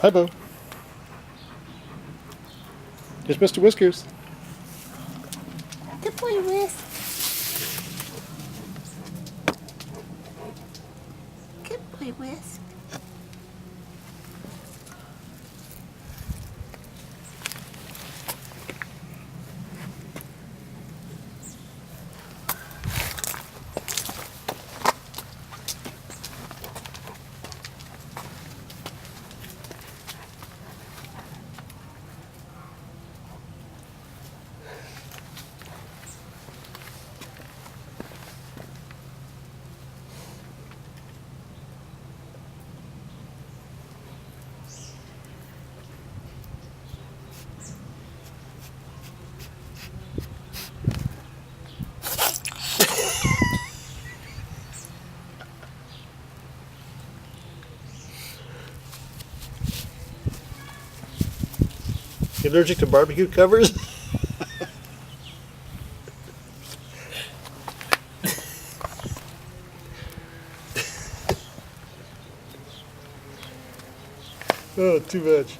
Hi, Bo. Here's Mr. Whiskers. Good boy, Whisk. Good boy, Whisk. You allergic to barbecue covers? Oh, too much.